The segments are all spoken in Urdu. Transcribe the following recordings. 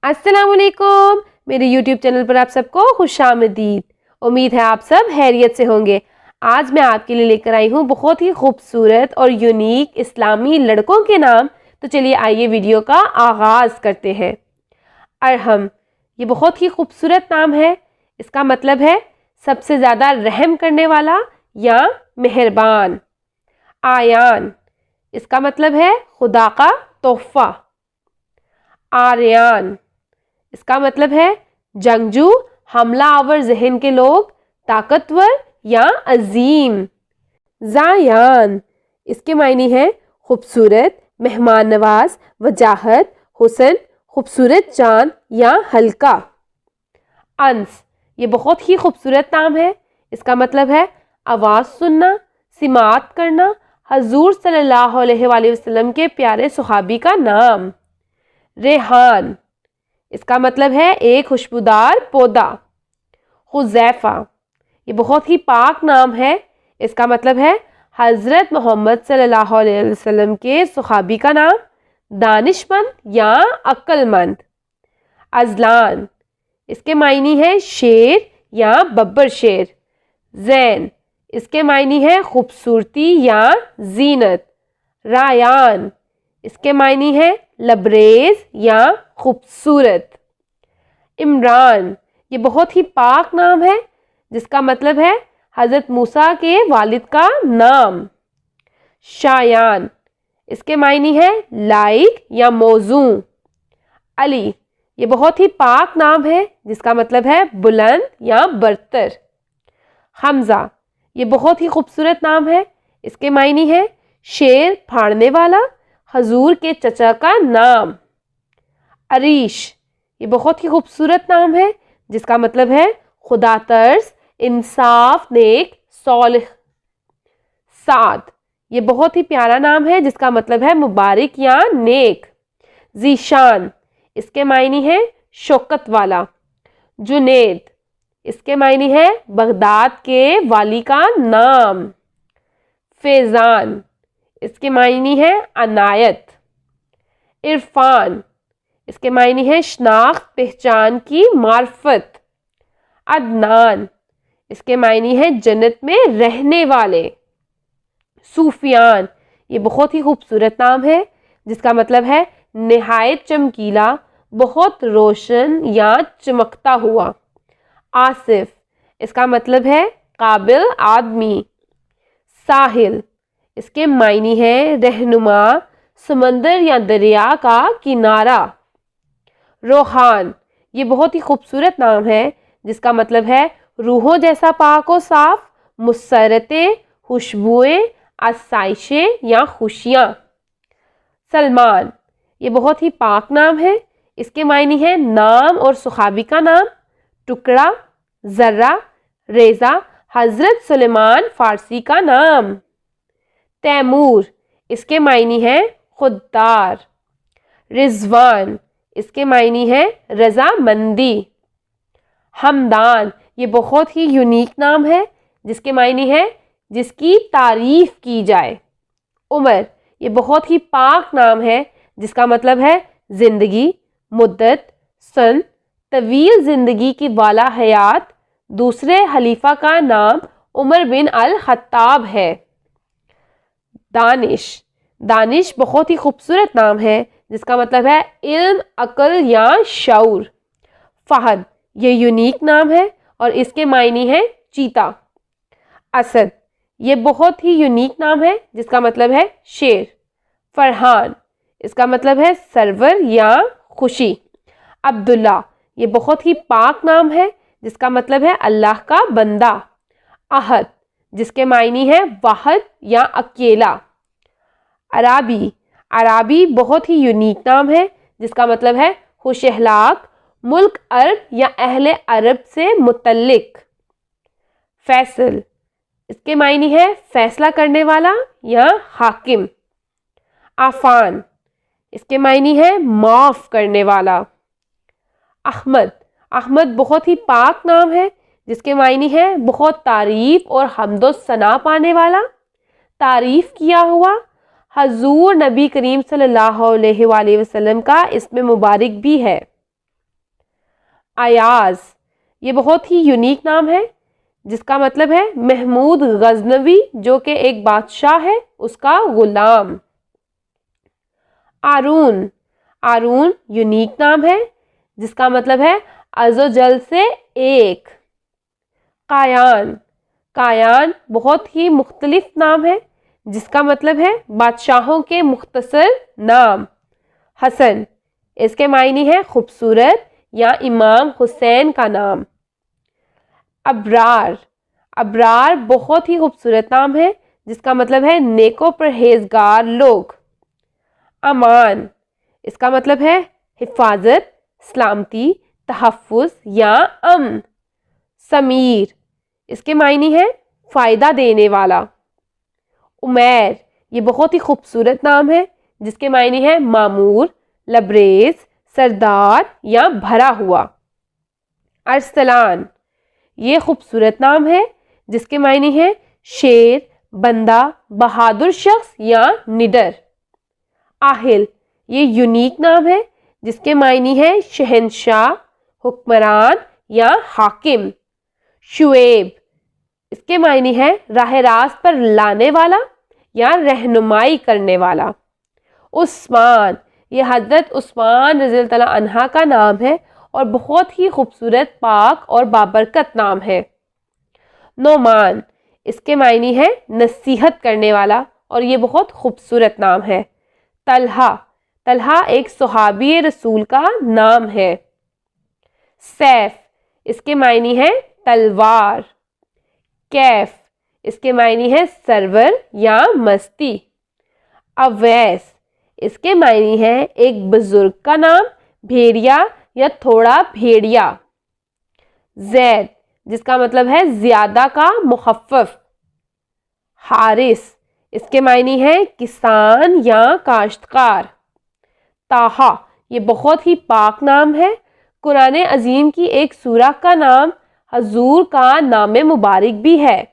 السلام علیکم، میرے یوٹیوب چینل پر آپ سب کو خوش آمدید۔ امید ہے آپ سب خیریت سے ہوں گے۔ آج میں آپ کے لیے لے کر آئی ہوں بہت ہی خوبصورت اور یونیک اسلامی لڑکوں کے نام۔ تو چلیے آئیے ویڈیو کا آغاز کرتے ہیں۔ ارحم، یہ بہت ہی خوبصورت نام ہے۔ اس کا مطلب ہے سب سے زیادہ رحم کرنے والا یا مہربان۔ آیان، اس کا مطلب ہے خدا کا تحفہ۔ آریان، اس کا مطلب ہے جنگجو، حملہ آور ذہن کے لوگ، طاقتور یا عظیم۔ زایان، اس کے معنی ہے خوبصورت، مہمان نواز، وجاہت، حسن، خوبصورت چاند یا ہلکا۔ انس، یہ بہت ہی خوبصورت نام ہے۔ اس کا مطلب ہے آواز سننا، سماعت کرنا، حضور صلی اللہ علیہ وآلہ وسلم کے پیارے صحابی کا نام۔ ریحان، اس کا مطلب ہے ایک خوشبودار پودا۔ حذیفہ، یہ بہت ہی پاک نام ہے۔ اس کا مطلب ہے حضرت محمد صلی اللہ علیہ وسلم کے صحابی کا نام، دانش مند یا عقل مند۔ ازلان، اس کے معنی ہے شیر یا ببر شیر۔ زین، اس کے معنی ہے خوبصورتی یا زینت۔ رایان، اس کے معنی ہے لبریز یا خوبصورت۔ عمران، یہ بہت ہی پاک نام ہے جس کا مطلب ہے حضرت موسیٰ کے والد کا نام۔ شایان، اس کے معنی ہے لائق یا موزوں۔ علی، یہ بہت ہی پاک نام ہے جس کا مطلب ہے بلند یا برتر۔ حمزہ، یہ بہت ہی خوبصورت نام ہے۔ اس کے معنی ہے شیر پھاڑنے والا، حضور کے چچا کا نام۔ عریش، یہ بہت ہی خوبصورت نام ہے جس کا مطلب ہے خدا ترس، انصاف، نیک، صالح۔ سعد، یہ بہت ہی پیارا نام ہے جس کا مطلب ہے مبارک یا نیک۔ ذیشان، اس کے معنی ہے شوکت والا۔ جنید، اس کے معنی ہے بغداد کے والی کا نام۔ فیضان، اس کے معنی ہے عنایت۔ عرفان، اس کے معنی ہے شناخت، پہچان کی معرفت۔ عدنان، اس کے معنی ہے جنت میں رہنے والے۔ سفیان، یہ بہت ہی خوبصورت نام ہے جس کا مطلب ہے نہایت چمکیلا، بہت روشن یا چمکتا ہوا۔ آصف، اس کا مطلب ہے قابل آدمی۔ ساحل، اس کے معنی ہے رہنما، سمندر یا دریا کا کنارہ۔ روحان، یہ بہت ہی خوبصورت نام ہے جس کا مطلب ہے روحوں جیسا پاک و صاف، مسرتیں، خوشبوئیں، آسائشیں یا خوشیاں۔ سلمان، یہ بہت ہی پاک نام ہے۔ اس کے معنی ہے نام اور صحابی کا نام، ٹکڑا، ذرہ، ریزہ، حضرت سلیمان فارسی کا نام۔ تیمور، اس کے معنی ہے خوددار۔ رضوان، اس کے معنی ہے رضا مندی۔ حمدان، یہ بہت ہی یونیک نام ہے جس کے معنی ہے جس کی تعریف کی جائے۔ عمر، یہ بہت ہی پاک نام ہے جس کا مطلب ہے زندگی، مدت، سن، طویل زندگی کی والا حیات۔ دوسرے خلیفہ کا نام عمر بن الخطاب ہے۔ دانش، دانش بہت ہی خوبصورت نام ہے جس کا مطلب ہے علم، عقل یا شعور۔ فہد، یہ یونیک نام ہے اور اس کے معنی ہے چیتا۔ اسد، یہ بہت ہی یونیک نام ہے جس کا مطلب ہے شیر۔ فرحان، اس کا مطلب ہے سرور یا خوشی۔ عبداللہ، یہ بہت ہی پاک نام ہے جس کا مطلب ہے اللہ کا بندہ۔ احد، جس کے معنی ہے واحد یا اکیلا۔ عرابی، عرابی بہت ہی یونیک نام ہے جس کا مطلب ہے خوش اخلاق، ملک عرب یا اہل عرب سے متعلق۔ فیصل، اس کے معنی ہے فیصلہ کرنے والا یا حاکم۔ عفان، اس کے معنی ہے معاف کرنے والا۔ احمد، احمد بہت ہی پاک نام ہے جس کے معنی ہے بہت تعریف اور حمد و ثنا پانے والا، تعریف کیا ہوا۔ حضور نبی کریم صلی اللہ علیہ وآلہ وسلم کا اسم مبارک بھی ہے۔ ایاز، یہ بہت ہی یونیک نام ہے جس کا مطلب ہے محمود غزنوی، جو کہ ایک بادشاہ ہے، اس کا غلام۔ آرون، آرون یونیک نام ہے جس کا مطلب ہے عز و جل سے ایک۔ قایان، قایان بہت ہی مختلف نام ہے جس کا مطلب ہے بادشاہوں کے مختصر نام۔ حسن، اس کے معنی ہے خوبصورت یا امام حسین کا نام۔ ابرار، ابرار بہت ہی خوبصورت نام ہے جس کا مطلب ہے نیک و پرہیزگار لوگ۔ امان، اس کا مطلب ہے حفاظت، سلامتی، تحفظ یا امن۔ سمیر، اس کے معنی ہے فائدہ دینے والا۔ عمیر، یہ بہت ہی خوبصورت نام ہے جس کے معنی ہے معمور، لبریز، سردار یا بھرا ہوا۔ ارسلان، یہ خوبصورت نام ہے جس کے معنی ہے شیر، بندہ، بہادر شخص یا نڈر۔ آہل، یہ یونیک نام ہے جس کے معنی ہے شہنشاہ، حکمران یا حاکم۔ شعیب، اس کے معنی ہے راہ راست پر لانے والا یا رہنمائی کرنے والا۔ عثمان، یہ حضرت عثمان رضی اللہ تعالیٰ عنہ کا نام ہے اور بہت ہی خوبصورت، پاک اور بابرکت نام ہے۔ نعمان، اس کے معنی ہے نصیحت کرنے والا اور یہ بہت خوبصورت نام ہے۔ طلحہ، طلحہ ایک صحابی رسول کا نام ہے۔ سیف، اس کے معنی ہے تلوار۔ کیف، اس کے معنی ہے سرور یا مستی۔ اویس، اس کے معنی ہے ایک بزرگ کا نام، بھیڑیا یا تھوڑا بھیڑیا۔ زید، جس کا مطلب ہے زیادہ کا مخفف۔ حارث، اس کے معنی ہے کسان یا کاشتکار۔ طٰہٰ، یہ بہت ہی پاک نام ہے۔ قرآن عظیم کی ایک سورہ کا نام حضور کا نام مبارک بھی ہے۔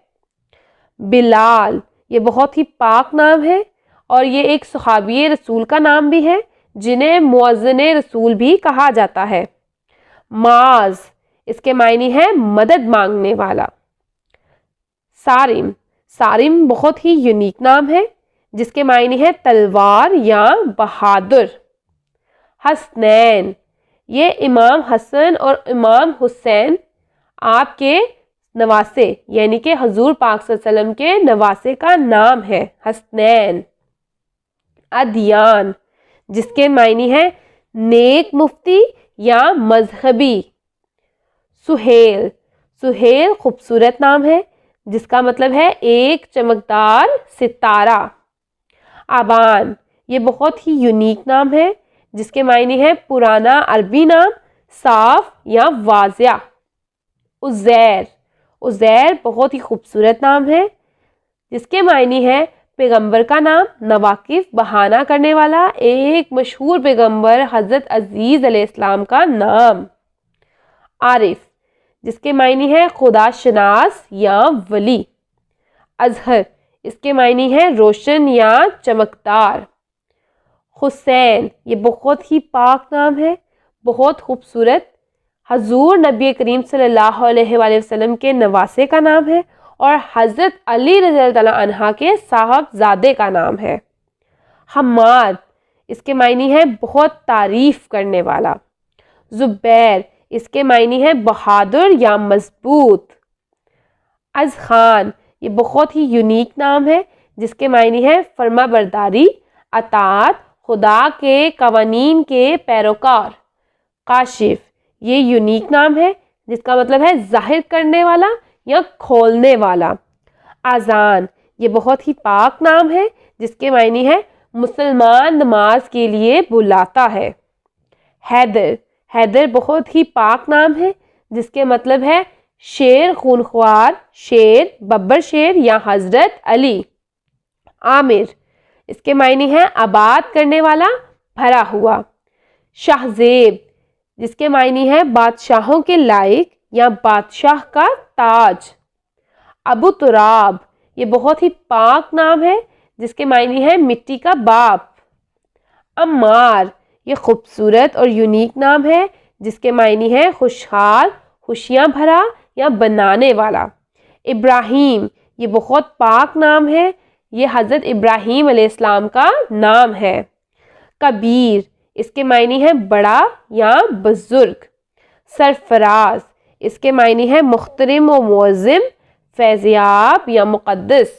بلال، یہ بہت ہی پاک نام ہے اور یہ ایک صحابی رسول کا نام بھی ہے جنہیں مؤذن رسول بھی کہا جاتا ہے۔ معاذ، اس کے معنی ہے مدد مانگنے والا۔ صارم، صارم بہت ہی یونیک نام ہے جس کے معنی ہے تلوار یا بہادر۔ حسنین، یہ امام حسن اور امام حسین آپ کے نواسے یعنی کہ حضور پاک صلی اللہ علیہ وسلم کے نواسے کا نام ہے حسنین۔ ادیان، جس کے معنی ہے نیک مفتی یا مذہبی۔ سہیل، سہیل خوبصورت نام ہے جس کا مطلب ہے ایک چمکدار ستارہ۔ آبان، یہ بہت ہی یونیک نام ہے جس کے معنی ہے پرانا عربی نام، صاف یا واضح۔ عزیر، عزیر بہت ہی خوبصورت نام ہے جس کے معنی ہے پیغمبر کا نام، نواقف بہانہ کرنے والا، ایک مشہور پیغمبر حضرت عزیز علیہ السلام کا نام۔ عارف، جس کے معنی ہے خدا شناس یا ولی۔ اظہر، اس کے معنی ہے روشن یا چمکدار۔ حسین، یہ بہت ہی پاک نام ہے، بہت خوبصورت، حضور نبی کریم صلی اللہ علیہ وآلہ وسلم کے نواسے کا نام ہے اور حضرت علی رضی اللہ تعالیٰ عنہ کے صاحبزادے کا نام ہے۔ حماد، اس کے معنی ہے بہت تعریف کرنے والا۔ زبیر، اس کے معنی ہے بہادر یا مضبوط۔ اذخان، یہ بہت ہی یونیک نام ہے جس کے معنی ہے فرما برداری، اطاعت، خدا کے قوانین کے پیروکار۔ کاشف، یہ یونیک نام ہے جس کا مطلب ہے ظاہر کرنے والا یا کھولنے والا۔ اذان، یہ بہت ہی پاک نام ہے جس کے معنی ہے مسلمان نماز کے لیے بلاتا ہے۔ حیدر، حیدر بہت ہی پاک نام ہے جس کے مطلب ہے شیر خونخوار، شیر، ببر شیر یا حضرت علی۔ عامر، اس کے معنی ہے آباد کرنے والا، بھرا ہوا۔ شاہزیب، جس کے معنی ہے بادشاہوں کے لائق یا بادشاہ کا تاج۔ ابو تراب، یہ بہت ہی پاک نام ہے جس کے معنی ہے مٹی کا باپ۔ عمار، یہ خوبصورت اور یونیک نام ہے جس کے معنی ہے خوشحال، خوشیاں بھرا یا بنانے والا۔ ابراہیم، یہ بہت پاک نام ہے، یہ حضرت ابراہیم علیہ السلام کا نام ہے۔ کبیر، اس کے معنی ہے بڑا یا بزرگ۔ سرفراز، اس کے معنی ہے محترم و معظم، فیضیاب یا مقدس۔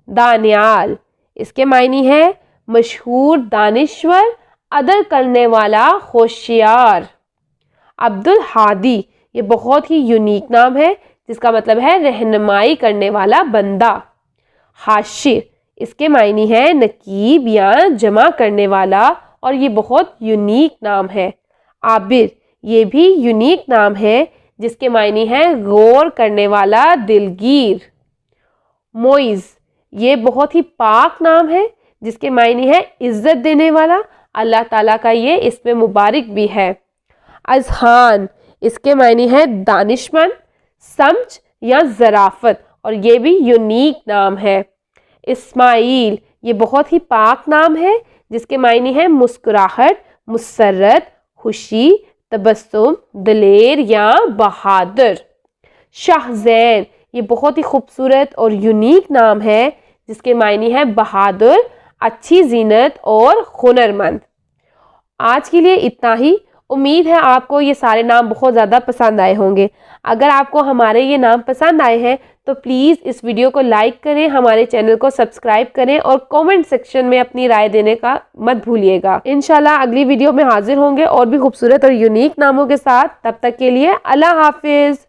دانیال، اس کے معنی ہے مشہور، دانشور، عدل کرنے والا، ہوشیار۔ عبدالہادی، یہ بہت ہی یونیک نام ہے جس کا مطلب ہے رہنمائی کرنے والا بندہ۔ حاشر، اس کے معنی ہے نقیب یا جمع کرنے والا، اور یہ بہت یونیک نام ہے۔ عابر، یہ بھی یونیک نام ہے جس کے معنی ہے غور کرنے والا، دلگیر۔ معز، یہ بہت ہی پاک نام ہے جس کے معنی ہے عزت دینے والا، اللہ تعالیٰ کا یہ اسم مبارک بھی ہے۔ اذہان، اس کے معنی ہے دانشمند، سمجھ یا ظرافت، اور یہ بھی یونیک نام ہے۔ اسماعیل، یہ بہت ہی پاک نام ہے جس کے معنی ہے مسکراہٹ، مسرت، خوشی، تبسم، دلیر یا بہادر۔ شاہ زین، یہ بہت ہی خوبصورت اور یونیک نام ہے جس کے معنی ہے بہادر، اچھی زینت اور ہنرمند۔ آج کے لیے اتنا ہی۔ امید ہے آپ کو یہ سارے نام بہت زیادہ پسند آئے ہوں گے۔ اگر آپ کو ہمارے یہ نام پسند آئے ہیں تو پلیز اس ویڈیو کو لائک کریں، ہمارے چینل کو سبسکرائب کریں اور کومنٹ سیکشن میں اپنی رائے دینے کا مت بھولیے گا۔ انشاءاللہ اگلی ویڈیو میں حاضر ہوں گے اور بھی خوبصورت اور یونیک ناموں کے ساتھ۔ تب تک کے لیے اللہ حافظ۔